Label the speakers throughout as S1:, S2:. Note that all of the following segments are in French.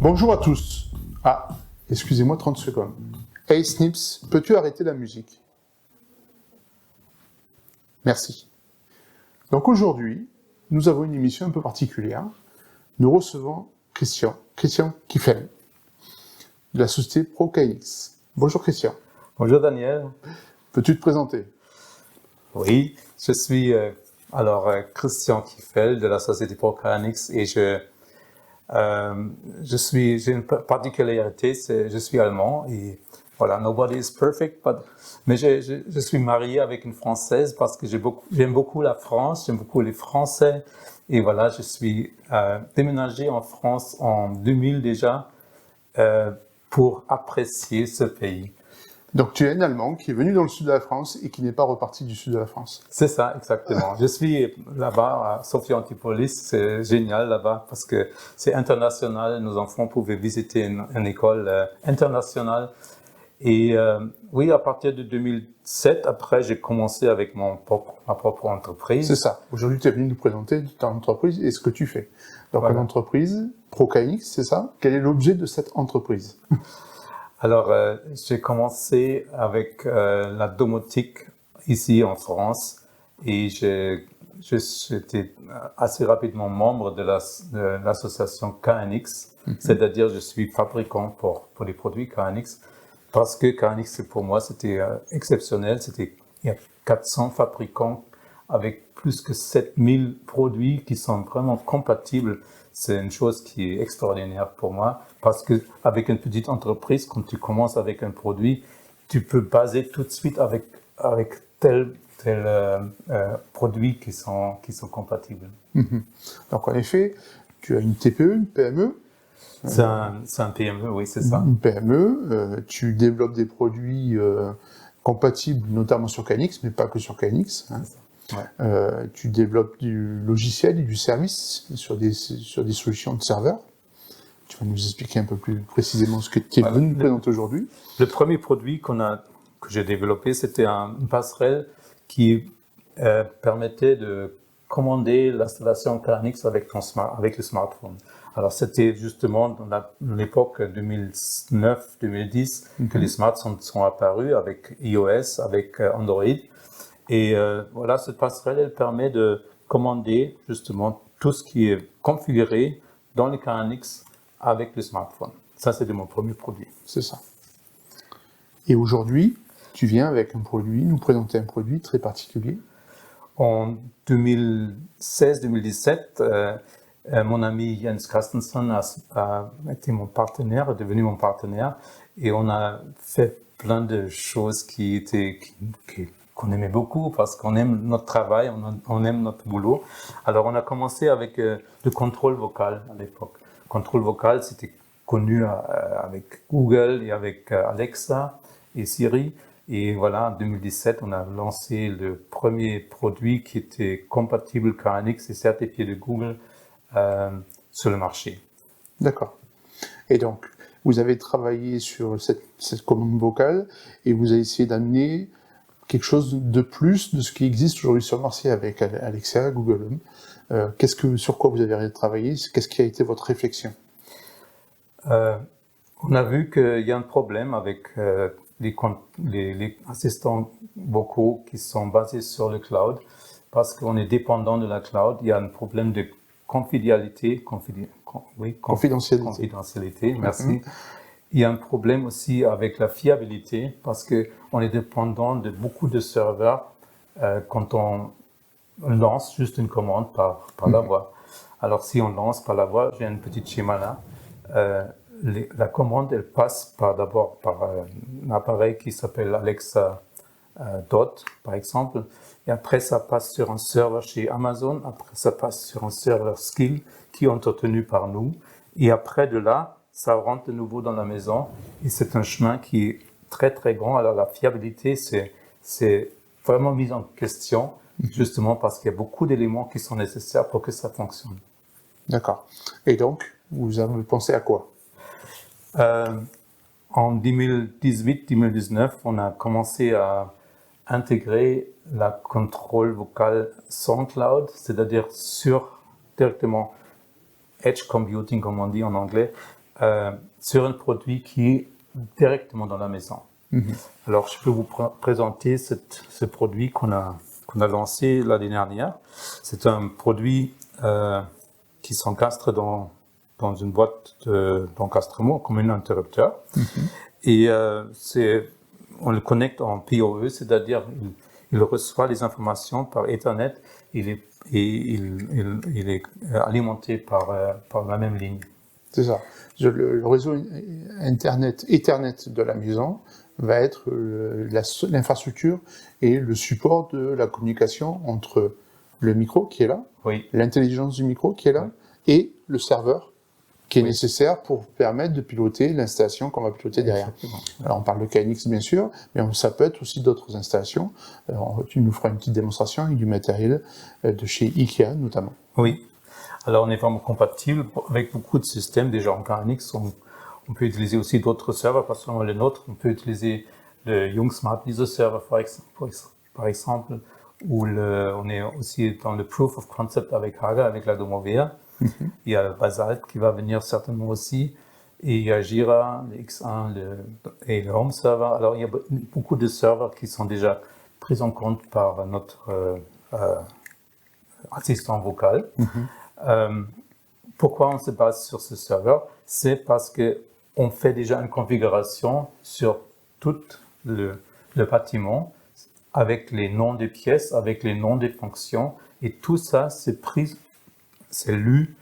S1: Bonjour à tous. Ah, excusez-moi 30 secondes. Hey Snips, peux-tu arrêter la musique? Merci. Donc aujourd'hui, nous avons une émission un peu particulière. Nous recevons Christian Kiffel, de la société ProKNX. Bonjour Christian.
S2: Bonjour Daniel.
S1: Peux-tu te présenter?
S2: Oui, je suis Christian Kiffel de la société ProKNX et j'ai une particularité, je suis allemand et voilà, nobody is perfect, mais je suis marié avec une Française parce que j'aime beaucoup la France, j'aime beaucoup les Français et voilà, je suis déménagé en France en 2000 déjà pour apprécier ce pays.
S1: Donc tu es un Allemand qui est venu dans le sud de la France et qui n'est pas reparti du sud de la France.
S2: C'est ça, exactement. Je suis là-bas à Sophia Antipolis, c'est génial là-bas parce que c'est international. Nos enfants pouvaient visiter une école internationale. Et oui, à partir de 2007, après, j'ai commencé avec ma propre entreprise.
S1: C'est ça. Aujourd'hui, tu es venu nous présenter ton entreprise et ce que tu fais. Donc,
S2: voilà.
S1: Une entreprise, ProKNX, c'est ça? Quel est l'objet de cette entreprise?
S2: Alors, j'ai commencé avec la domotique ici en France et j'étais assez rapidement membre de l'association KNX, c'est-à-dire je suis fabricant pour les produits KNX parce que KNX pour moi c'était exceptionnel, il y a 400 fabricants avec plus que 7000 produits qui sont vraiment compatibles. C'est une chose qui est extraordinaire pour moi parce que avec une petite entreprise, quand tu commences avec un produit, tu peux baser tout de suite avec tel produit qui sont compatibles.
S1: Donc en effet, tu as une TPE, une PME.
S2: C'est un PME, oui, c'est ça.
S1: Une PME, tu développes des produits compatibles, notamment sur KNX, mais pas que sur KNX. Hein.
S2: Ouais.
S1: Tu développes du logiciel et du service sur des solutions de serveurs. Tu vas nous expliquer un peu plus précisément ce que tu es venu nous présenter aujourd'hui.
S2: Le premier produit que j'ai développé, c'était une passerelle qui permettait de commander l'installation KNX avec le smartphone. Alors c'était justement dans l'époque 2009-2010 que les smartphones sont apparus avec iOS, avec Android. Et voilà, cette passerelle, elle permet de commander justement tout ce qui est configuré dans le KNX avec le smartphone. Ça, c'est de mon premier produit.
S1: C'est ça. Et aujourd'hui, tu viens avec un produit, nous présenter un produit très particulier.
S2: En 2016-2017, mon ami Jens Carstensen a été mon partenaire, est devenu mon partenaire, et on a fait plein de choses qu'on aimait beaucoup parce qu'on aime notre travail, on aime notre boulot. Alors on a commencé avec le contrôle vocal à l'époque. Le contrôle vocal, c'était connu avec Google et avec Alexa et Siri. Et voilà, en 2017, on a lancé le premier produit qui était compatible KNX et certifié de Google sur le marché.
S1: D'accord. Et donc, vous avez travaillé sur cette commande vocale et vous avez essayé d'amener quelque chose de plus de ce qui existe aujourd'hui sur le marché avec Alexa, Google Home. Sur quoi vous avez travaillé? Qu'est-ce qui a été votre réflexion?
S2: On a vu qu'il y a un problème avec les assistants vocaux qui sont basés sur le cloud parce qu'on est dépendant de la cloud. Il y a un problème de confidentialité, merci. Il y a un problème aussi avec la fiabilité parce qu'on est dépendant de beaucoup de serveurs quand on lance juste une commande par la voix. Alors si on lance par la voix, j'ai un petit schéma là. La commande, elle passe d'abord par un appareil qui s'appelle Alexa Dot, par exemple. Et après, ça passe sur un serveur chez Amazon. Après, ça passe sur un serveur Skill qui est entretenu par nous. Et après de là, ça rentre de nouveau dans la maison. Et c'est un chemin qui est très, très grand. Alors, la fiabilité, c'est vraiment mis en question, justement parce qu'il y a beaucoup d'éléments qui sont nécessaires pour que ça fonctionne.
S1: D'accord. Et donc, vous avez pensé à quoi?
S2: En 2018-2019, on a commencé à intégrer la contrôle vocal sans cloud, c'est-à-dire directement edge computing, comme on dit en anglais, sur un produit qui est directement dans la maison. Alors, je peux vous présenter ce produit qu'on a lancé l'année dernière. C'est un produit qui s'encastre dans une boîte d'encastrement comme un interrupteur. Et on le connecte en PoE, c'est-à-dire il reçoit les informations par Ethernet et il est alimenté par la même ligne.
S1: C'est ça. Le réseau Ethernet de la maison va être l'infrastructure et le support de la communication entre le micro qui est là, l'intelligence du micro qui est là, et le serveur qui est nécessaire pour permettre de piloter l'installation qu'on va piloter derrière. Alors on parle de KNX bien sûr, mais ça peut être aussi d'autres installations. Tu nous feras une petite démonstration avec du matériel de chez IKEA notamment.
S2: Oui. Alors on est vraiment compatible avec beaucoup de systèmes. Déjà en KNX, on peut utiliser aussi d'autres serveurs, pas seulement le nôtre. On peut utiliser le Young Smart Laser Server par exemple, ou on est aussi dans le Proof of Concept avec Haga, avec la Domovea. Il y a Basalt qui va venir certainement aussi, et il y a Jira, le X1 et le Home Server. Alors il y a beaucoup de serveurs qui sont déjà pris en compte par notre assistant vocal. Pourquoi on se base sur ce serveur? C'est parce qu'on fait déjà une configuration sur tout le bâtiment avec les noms des pièces, avec les noms des fonctions, et tout ça c'est lu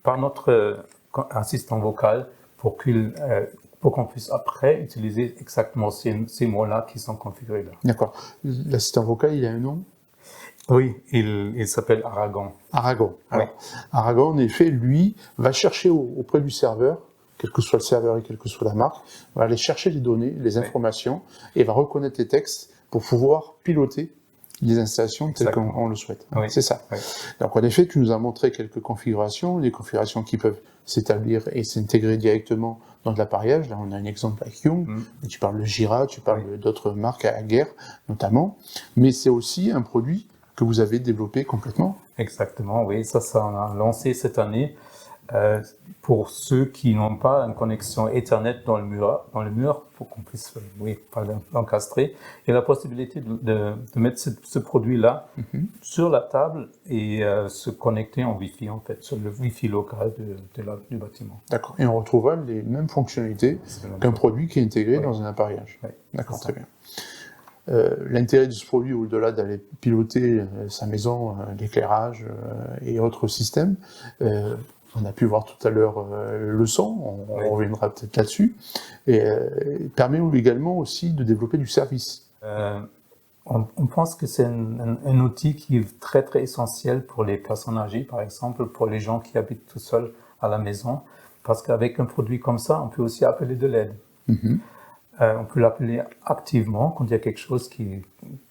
S2: par notre assistant vocal pour qu'on puisse après utiliser exactement ces mots-là qui sont configurés là.
S1: D'accord. L'assistant vocal, il a un nom?
S2: Oui, il s'appelle Aragon.
S1: Aragon. Alors, Aragon, en effet, lui, va chercher auprès du serveur, quel que soit le serveur et quelle que soit la marque, va aller chercher les données, les informations, et va reconnaître les textes pour pouvoir piloter les installations telles qu'on le souhaite.
S2: Oui.
S1: C'est ça.
S2: Oui.
S1: Donc, en effet, tu nous as montré quelques configurations, des configurations qui peuvent s'établir et s'intégrer directement dans de l'appareillage. Là, on a un exemple avec Young. Tu parles de Jira, tu parles d'autres marques à guerre, notamment. Mais c'est aussi un produit que vous avez développé complètement.
S2: Exactement, oui. Ça on a lancé cette année. Pour ceux qui n'ont pas une connexion Ethernet dans le mur pour qu'on puisse l'encastrer, il y a la possibilité de mettre ce produit-là sur la table et se connecter en Wi-Fi, en fait, sur le Wi-Fi local du bâtiment.
S1: D'accord. Et on retrouvera les mêmes fonctionnalités qu'un produit qui est intégré dans un appareillage. D'accord, très bien. L'intérêt de ce produit, au-delà d'aller piloter sa maison, l'éclairage et autres systèmes, on a pu voir tout à l'heure le son, on reviendra peut-être là-dessus, et permet également aussi de développer du service.
S2: On pense que c'est un outil qui est très très essentiel pour les personnes âgées, par exemple, pour les gens qui habitent tout seuls à la maison, parce qu'avec un produit comme ça, on peut aussi appeler de l'aide. On peut l'appeler activement quand il y a quelque chose qui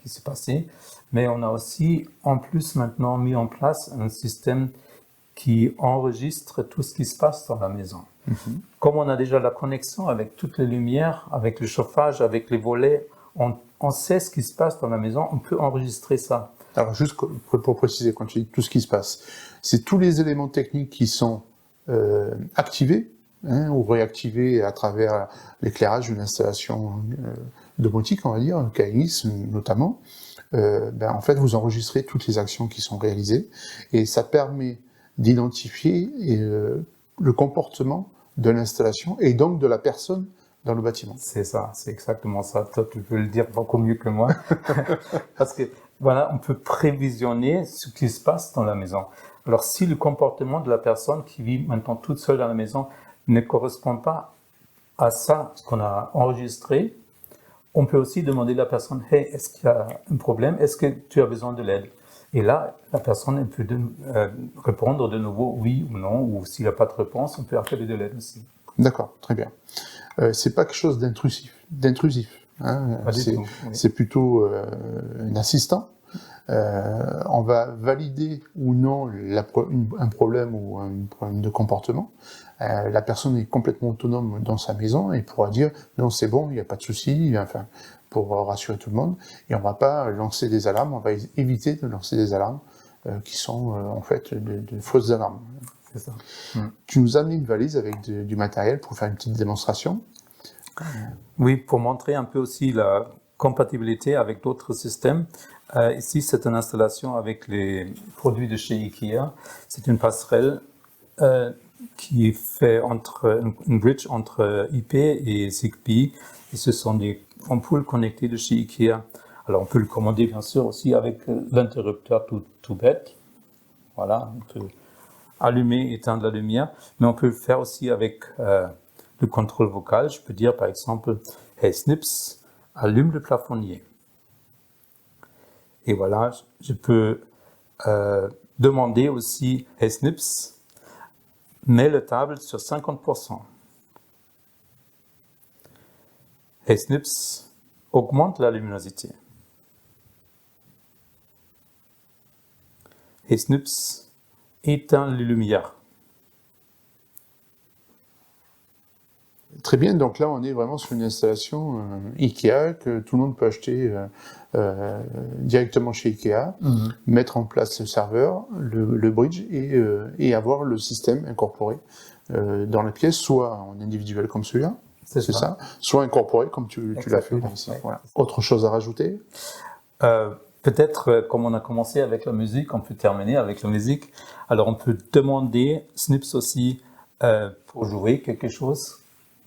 S2: s'est passé, mais on a aussi en plus maintenant mis en place un système qui enregistre tout ce qui se passe dans la maison. Comme on a déjà la connexion avec toutes les lumières, avec le chauffage, avec les volets, on sait ce qui se passe dans la maison, on peut enregistrer ça.
S1: Alors juste pour préciser, quand tu dis tout ce qui se passe, c'est tous les éléments techniques qui sont activés ou réactivés à travers l'éclairage d'une installation domotique, on va dire, KNX notamment. En fait, vous enregistrez toutes les actions qui sont réalisées et ça permet d'identifier le comportement de l'installation et donc de la personne dans le bâtiment.
S2: C'est ça, c'est exactement ça. Toi, tu peux le dire beaucoup mieux que moi. Parce que, voilà, on peut prévisionner ce qui se passe dans la maison. Alors, si le comportement de la personne qui vit maintenant toute seule dans la maison ne correspond pas à ça qu'on a enregistré, on peut aussi demander à la personne, « Hey, est-ce qu'il y a un problème? Est-ce que tu as besoin de l'aide ?» Et là, la personne elle peut répondre de nouveau oui ou non, ou s'il n'y a pas de réponse, on peut appeler de l'aide aussi.
S1: D'accord, très bien. C'est pas quelque chose d'intrusif. Hein, c'est plutôt un assistant. On va valider ou non un problème ou un problème de comportement. La personne est complètement autonome dans sa maison et pourra dire non, c'est bon, il n'y a pas de souci, enfin, pour rassurer tout le monde. Et on ne va pas lancer des alarmes, on va éviter de lancer des alarmes qui sont en fait de fausses alarmes.
S2: C'est ça.
S1: Tu nous as amené une valise avec du matériel pour faire une petite démonstration.
S2: Oui, pour montrer un peu aussi la compatibilité avec d'autres systèmes. Ici, c'est une installation avec les produits de chez IKEA. C'est une passerelle qui fait une bridge entre IP et Zigbee. Et ce sont des ampoules connectées de chez IKEA. Alors, on peut le commander, bien sûr, aussi avec l'interrupteur tout bête. Voilà, on peut allumer, éteindre la lumière. Mais on peut le faire aussi avec le contrôle vocal. Je peux dire, par exemple, « Hey Snips, allume le plafonnier ». Et voilà, je peux demander aussi « Hey Snips, mets le table sur 50%. Hey Snips, augmente la luminosité. Hey Snips, éteins les lumières. »
S1: Très bien, donc là on est vraiment sur une installation IKEA que tout le monde peut acheter directement chez IKEA, mettre en place le serveur, le bridge et avoir le système incorporé dans la pièce, soit en individuel comme celui-là, c'est ça, soit incorporé comme tu l'as fait là, ici.
S2: Ouais.
S1: Voilà. Autre chose à rajouter?
S2: Peut-être, comme on a commencé avec la musique, on peut terminer avec la musique. Alors on peut demander Snips aussi pour jouer quelque chose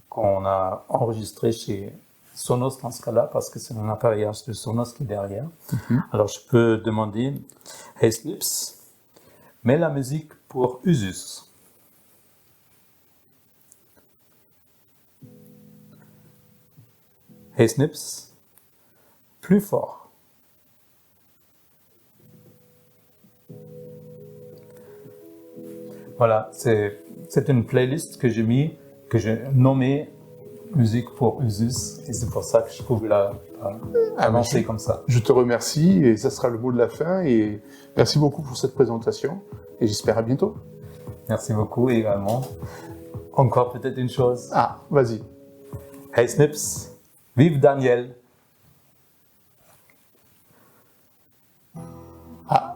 S2: qu'on a enregistré chez Sonos dans ce cas-là, parce que c'est un appareillage de Sonos qui est derrière. Alors je peux demander « Hey Snips, mets la musique pour Usus ». Hey Snips, plus fort. Voilà, c'est une playlist que j'ai nommée musique pour Usus, et c'est pour ça que je pouvais la avancer comme ça.
S1: Je te remercie, et ça sera le mot de la fin, et merci beaucoup pour cette présentation, et j'espère à bientôt.
S2: Merci beaucoup également. Encore peut-être une chose.
S1: Ah, vas-y.
S2: Hey Snips, vive Daniel.
S1: Ah,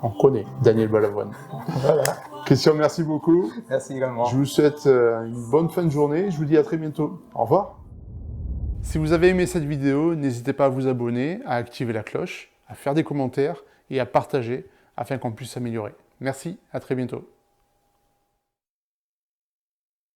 S1: on connaît Daniel Balavoine.
S2: Voilà.
S1: Christian, merci beaucoup.
S2: Merci également.
S1: Je vous souhaite une bonne fin de journée. Je vous dis à très bientôt. Au revoir. Si vous avez aimé cette vidéo, n'hésitez pas à vous abonner, à activer la cloche, à faire des commentaires et à partager afin qu'on puisse s'améliorer. Merci, à très bientôt.